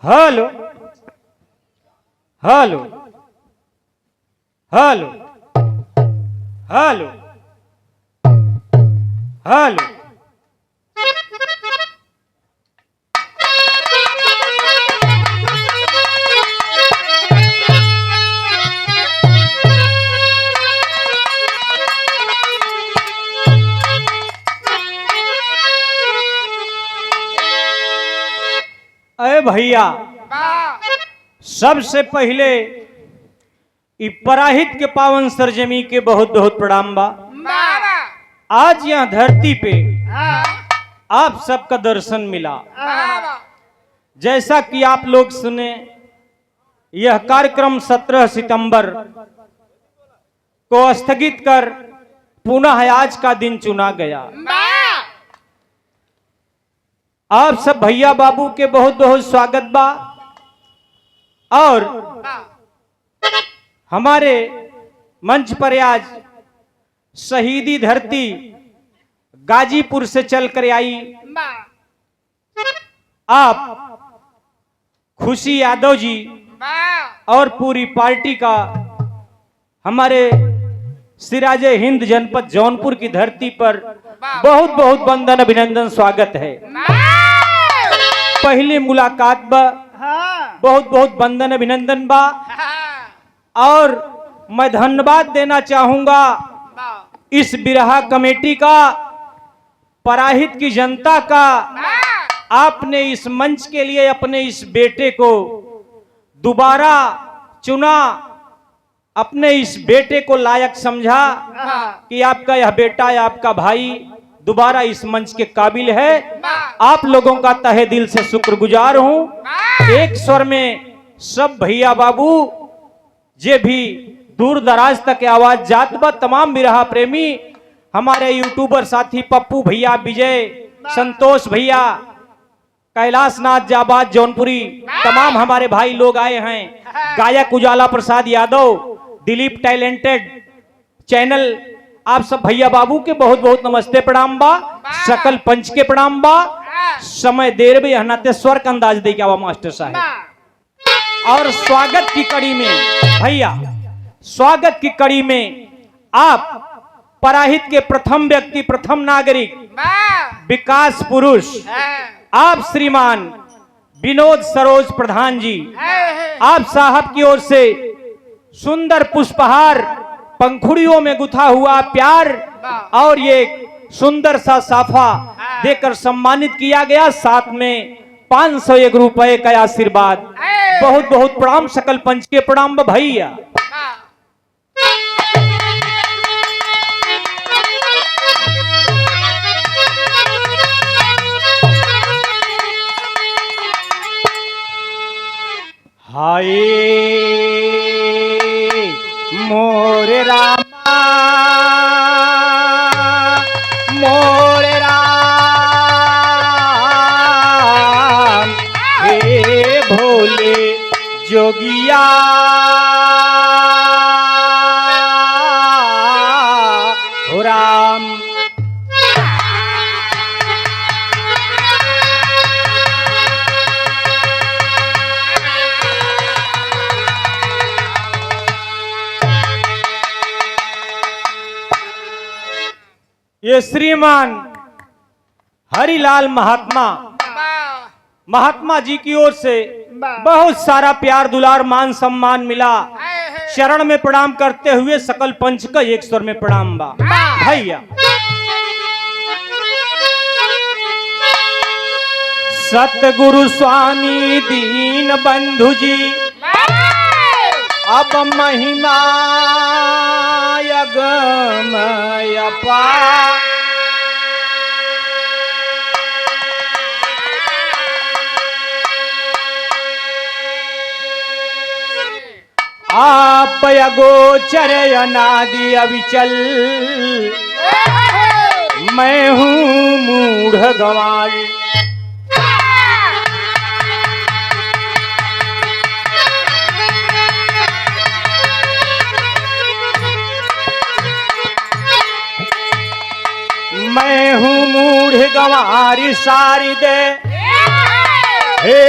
Hello hello hello hello hello. अरे भैया, सबसे पहले पराहित के पावन सरजमी के बहुत बहुत प्रणाम बा। आज यहाँ धरती पे आप सबका दर्शन मिला। जैसा कि आप लोग सुने, यह कार्यक्रम 17 सितंबर को स्थगित कर पुनः आज का दिन चुना गया। आप सब भैया बाबू के बहुत बहुत स्वागत बा। और हमारे मंच पर आज शहीदी धरती गाजीपुर से चलकर आई आप खुशी यादव जी और पूरी पार्टी का हमारे सिराजे हिंद जनपद जौनपुर की धरती पर बहुत बहुत वंदन अभिनंदन स्वागत है। पहली मुलाकात बा, बहुत बहुत वंदन अभिनंदन बा। और मैं धन्यवाद देना चाहूंगा इस बिरहा कमेटी का, पराहित की जनता का। आपने इस मंच के लिए अपने इस बेटे को दोबारा चुना, अपने इस बेटे को लायक समझा कि आपका यह बेटा या आपका भाई दोबारा इस मंच के काबिल है। आप लोगों का तहे दिल से शुक्रगुजार हूं। एक स्वर में सब भैया बाबू जे भी दूर दराज तक आवाज जात बा, तमाम बिरहा प्रेमी, हमारे यूट्यूबर साथी पप्पू भैया, विजय, संतोष भैया, कैलाश नाथ जाबाद जौनपुरी, तमाम हमारे भाई लोग आए हैं। गायक उजाला प्रसाद यादव, दिलीप टैलेंटेड चैनल, आप सब भैया बाबू के बहुत बहुत नमस्ते प्रणाम बा। सकल पंच के प्रणाम बा। समय देर भी हनाते स्वर का अंदाज दे क्या मास्टर साहब। और स्वागत की कड़ी में भैया, स्वागत की कड़ी में आप पराहित के प्रथम व्यक्ति, प्रथम नागरिक, विकास पुरुष, आप श्रीमान विनोद सरोज प्रधान जी, आप साहब की ओर से सुंदर पुष्पहार, पंखुड़ियों में गुथा हुआ प्यार और ये सुंदर सा साफा देकर सम्मानित किया गया। साथ में 501 रुपए का आशीर्वाद। बहुत बहुत प्रणाम, सकल पंच के प्रणाम भैया। हाय मोरे रामा, मोरे राम, हे भोले जोगिया हो राम। ये श्रीमान हरिलाल महात्मा जी की ओर से बहुत सारा प्यार दुलार मान सम्मान मिला। शरण में प्रणाम करते हुए सकल पंच का एक स्वर में प्रणाम बा भैया। सतगुरु स्वामी दीन बंधु जी, अब महिमा यगमय अपार, आप अगोचर अनादि अविचल, मैं हूँ मूढ़ गंवार। मैं हूँ मूढ़ गंवारी सारी दे हे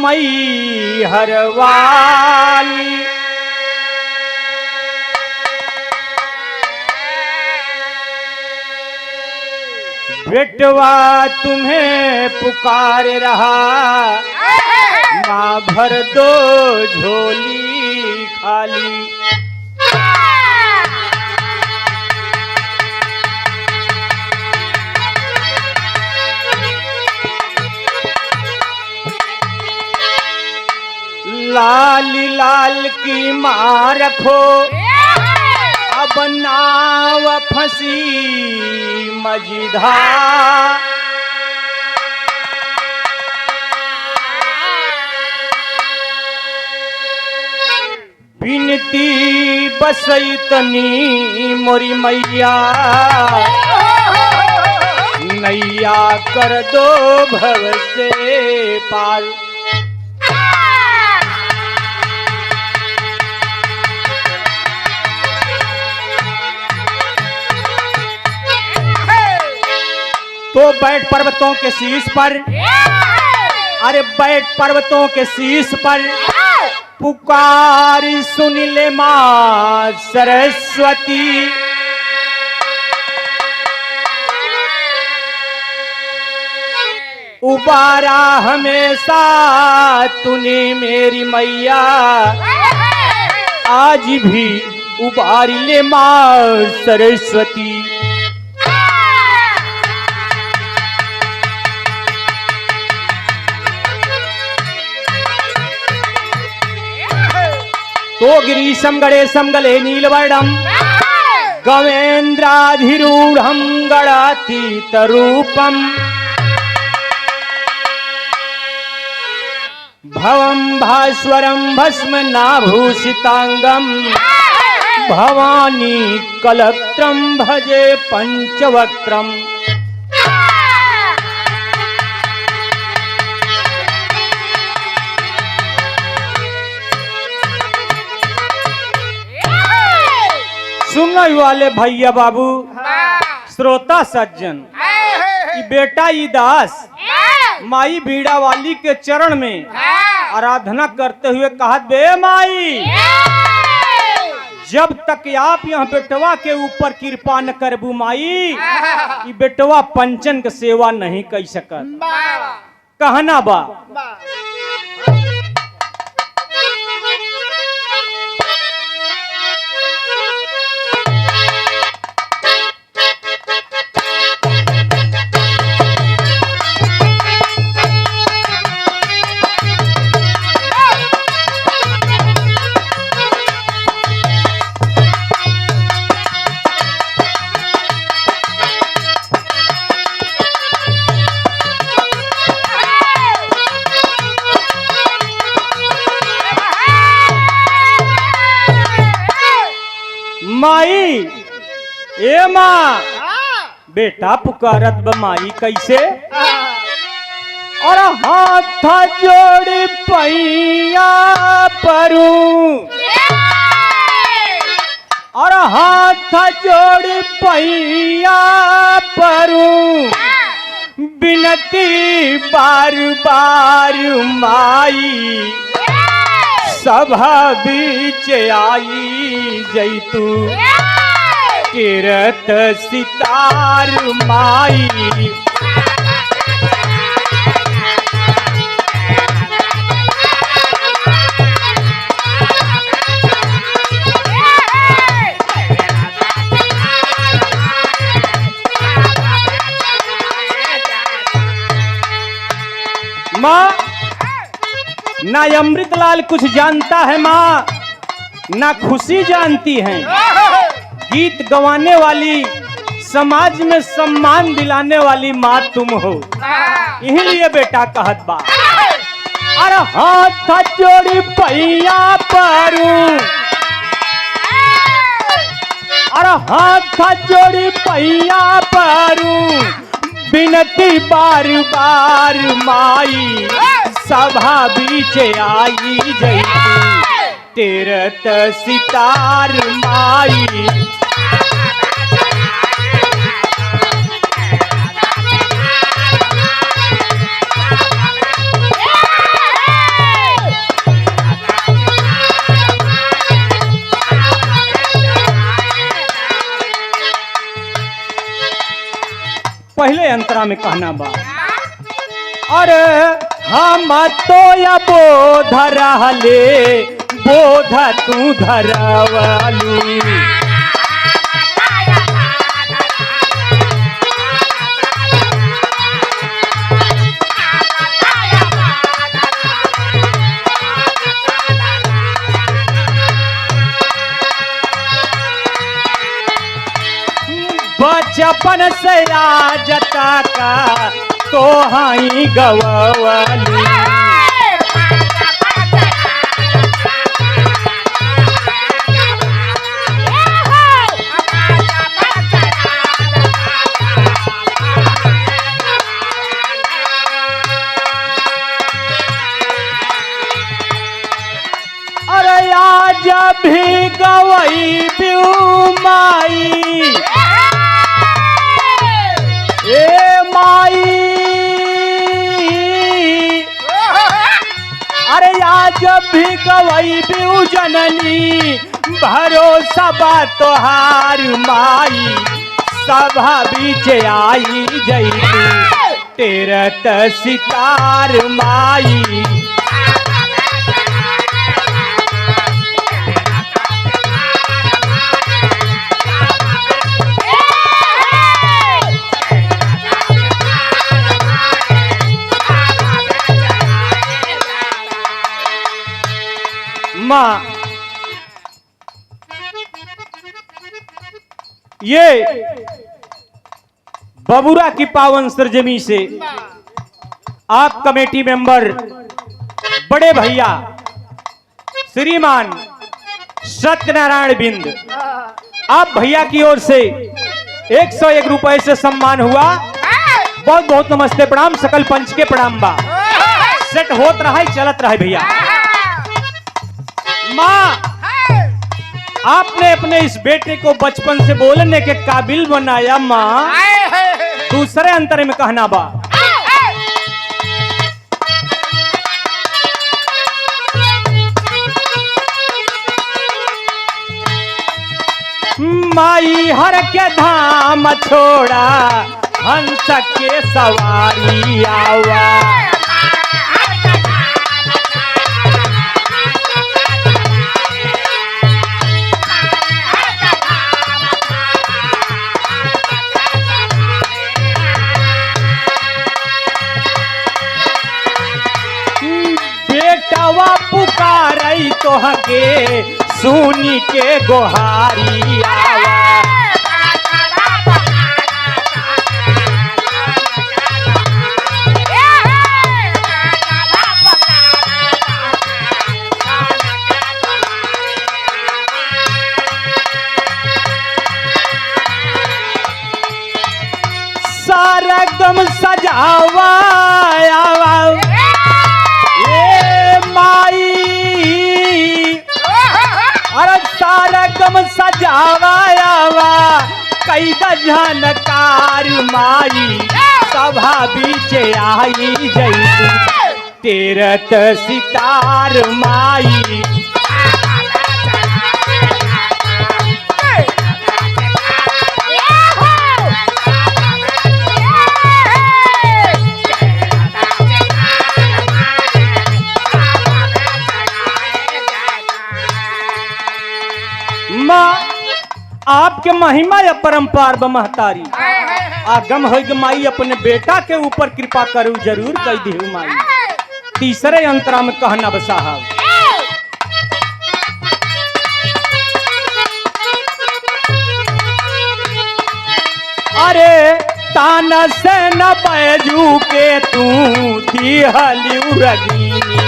मई हरवाली। बेटवा तुम्हें पुकार रहा, माँ भर दो झोली खाली। लाली लाल की माँ रखो, अब नाव फंसी मझधार। बिनती बसैतनी मोरी मैया, नैया कर दो भव से पार। तो बैठ पर्वतों के शीश पर, अरे बैठ पर्वतों के शीश पर, पुकार सुन ले माँ सरस्वती। उबारा हमेशा तूने मेरी मैया, आज भी उबार ले माँ सरस्वती। तो गिरीशम गणेशम गले नीलवर्णम, गवेन्द्राधिरूढ़ं गणातीतरूपम्, भवं भास्वरं भस्म नाभूषितांगम, भवानी कलत्रं भजे पंचवक्त्रम्। सुनने वाले भैया बाबू, श्रोता सज्जन, बेटा ई दास माई बीड़ा वाली के चरण में आराधना करते हुए कहा, बे माई, जब तक आप यहाँ बेटवा के ऊपर कृपा न करबू माई, ई बेटवा पंचन के सेवा नहीं कर सकत। कहना बा, माई ए माँ, बेटा पुकारत ब माई कैसे? और हाथ जोड़ पैया परूं, और हाथ जोड़ पैया परूं, बिनती बार बार माई, सभा बीच आई जैतू, किरत सितार माई। माँ, ना अमृतलाल कुछ जानता है माँ, ना खुशी जानती है। गीत गवाने वाली, समाज में सम्मान दिलाने वाली माँ तुम हो। यही लिए बेटा कहत बा, अरे हाथ जोड़ी पैया परूं, अरे हाथ जोड़ी पैया परूं, बिनती बार बार माई, सभा बीच आई जैतू, तीरथ सितार माई। अंतरा में कहना बा। अरे हम तो या बोध रहले बोध तू धरवालू। बचपन से राजता का तो हाई गवाली। अरे आज भी गवई बिऊ माई ए माई। अरे आज भी गवई बिऊ जननी भरोसा बा तोहार माई। सभा बीच आई जैतू तेरत सितार माई। माँ ये बबुरा की पावन सरजमी से आप कमेटी मेंबर बड़े भैया श्रीमान सत्यनारायण बिंद, आप भैया की ओर से 101 रुपए से सम्मान हुआ। बहुत बहुत नमस्ते प्रणाम, सकल पंच के प्रणाम बा। सेट होत रहा है, चलत रहा है भैया। माँ आपने अपने इस बेटे को बचपन से बोलने के काबिल बनाया। माँ दूसरे अंतर में कहना बा। माई हर के धाम छोड़ा हंस के सवारी आवा। बेटवा पुकारई तोहके सुनी के गोहारी आवा। सारा गम सजावा माई। अरे सारा गम सजावा कैदा जानकार माई। सभा बीच आई जैतू तेरत सितार माई। माँ आपके महिमा या परम्पार महतारी आगम हो माई। अपने बेटा के ऊपर कृपा करू जरूर कह दी माई। तीसरे अंतरा में कहना बसाहब। अरे ताना से न बैजू के तू दिहलियू रगीनी।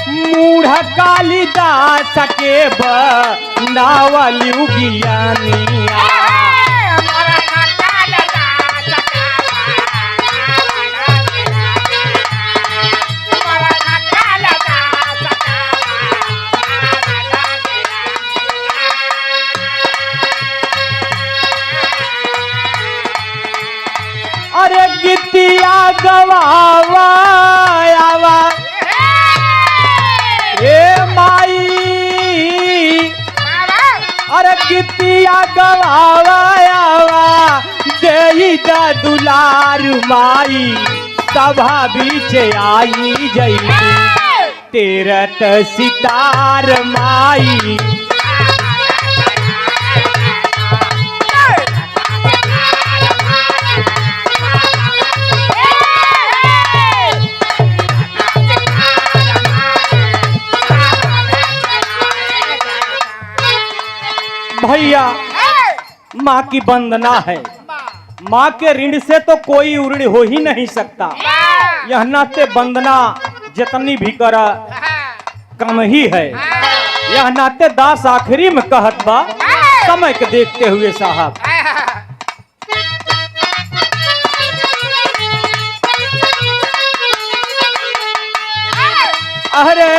मूढ़ कालिदास के बनावलियू ज्ञानिया। गवावा आवा ए माई अरे गीतिया गवावा आवा देई दा दुलार माई सभा बीच आई जई तेरत सितार माई भैया माँ की वंदना है, माँ के ऋण से तो कोई ऋण हो ही नहीं सकता। यह नाते वंदना जितनी भी कर कम ही है। यह नाते दास आखिरी में कहत बा समय के देखते हुए साहब। अरे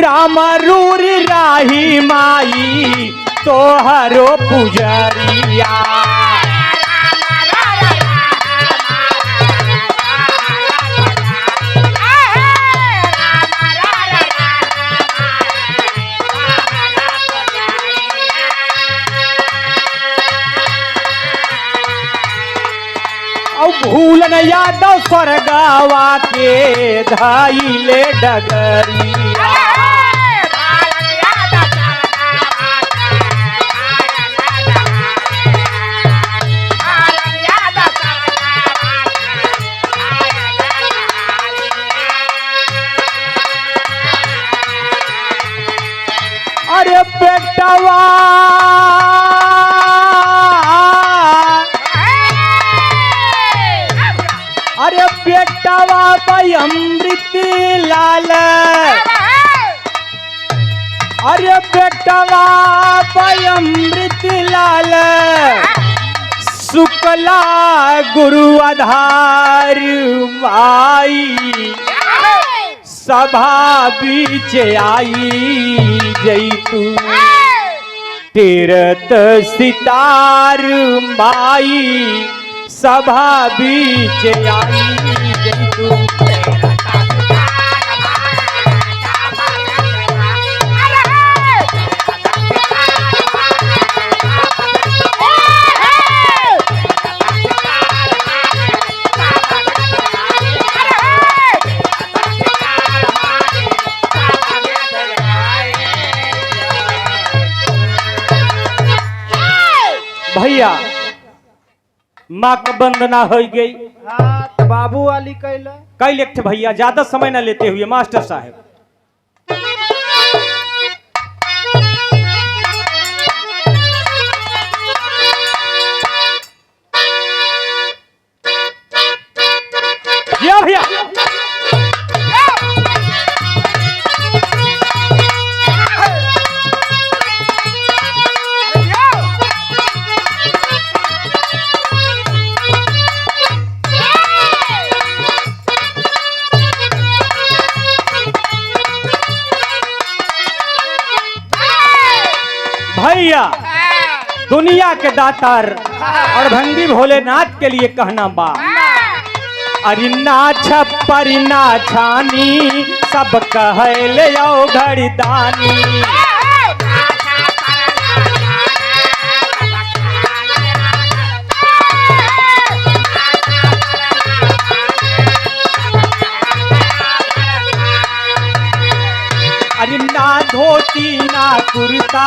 राम रूर राही माई तोहरो पुजरिया भूल न यादव स्वर्गवा के धाइले डगरिया अरे बेटवा अरे बेटवा भाई अमृत लाल अरे बेटवा भाई अमृत लाल शुक्ला गुरु आधार माई सभा बीच आई जैतू तीरथ सितार माई सभा बीच आई जैतू भैया माँ का वंदना हो गई। बाबू वाली कैला कई लेख भैया ज्यादा समय न लेते हुए मास्टर साहब। भैया भैया दुनिया के दातार और भंगी भोलेनाथ के लिए कहना बा अरे ना छप्परी ना छानी सब कहले आओ घड़दानी अरे ना धोती ना कुर्ता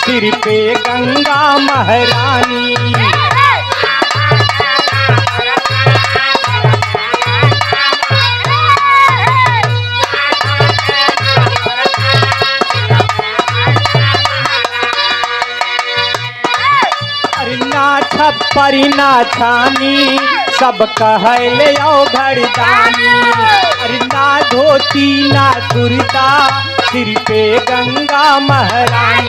सिर पे गंगा महारानी अरे ना छप्परी ना छानी सब कहले आओ घड़दानी अरे ना धोती ना कुर्ता सिर पे गंगा महारानी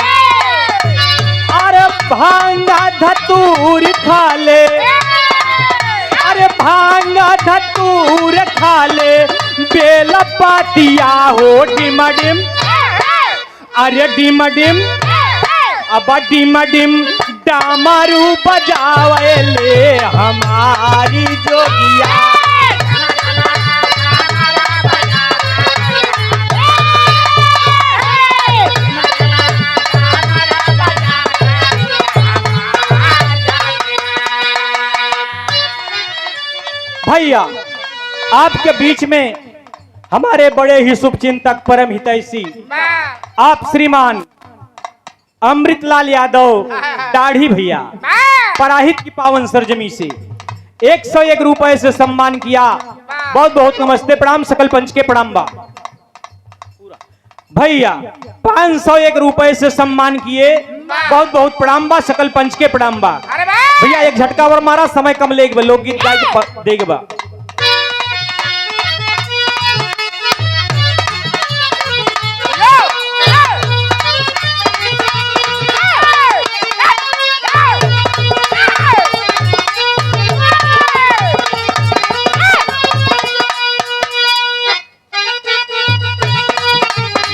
अरे भांगा धतूर खा ले अरे भांगा धतूर खा ले बेला पातिया हो डिम डिम अरे डिम डिम अब डिम डिम डामरू बजावे ले हमारी जोगिया आपके बीच में हमारे बड़े ही शुभचिंतक परम हितैषी आप श्रीमान अमृतलाल यादव दाढ़ी भैया पराहित की पावन सरजमी से 101 रुपए से सम्मान किया। बहुत बहुत नमस्ते प्रणाम, सकल पंच के प्रणाम बा भैया। 501 रुपए से सम्मान किए, बहुत बहुत प्रणाम बा, सकल पंच के प्रणाम बा भैया। एक झटका और मारा, समय कम लेग लोकगीत गाय देग बा।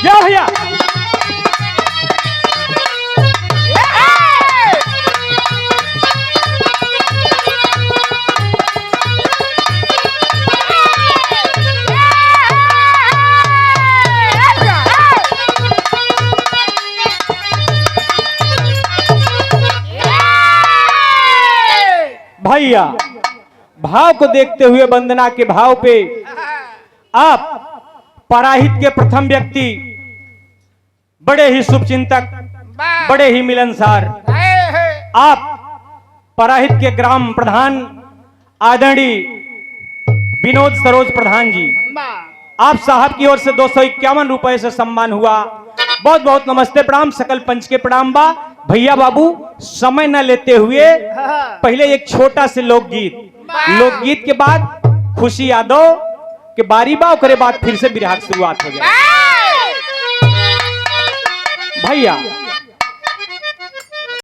भैया भैया भाव को देखते हुए, वंदना के भाव पे आप पराहित के प्रथम व्यक्ति, बड़े ही शुभचिंतक, बड़े ही मिलनसार, आप पराहित के ग्राम प्रधान आदरणीय विनोद सरोज प्रधान जी, आप साहब की ओर से 251 रुपए से सम्मान हुआ। बहुत बहुत नमस्ते प्रणाम, सकल पंच के प्रणाम बा भैया। बाबू समय न लेते हुए पहले एक छोटा से लोकगीत के बाद खुशी यादव के बारी बा, करे बाद फिर से बिरहा की शुरुआत हो जाए भैया।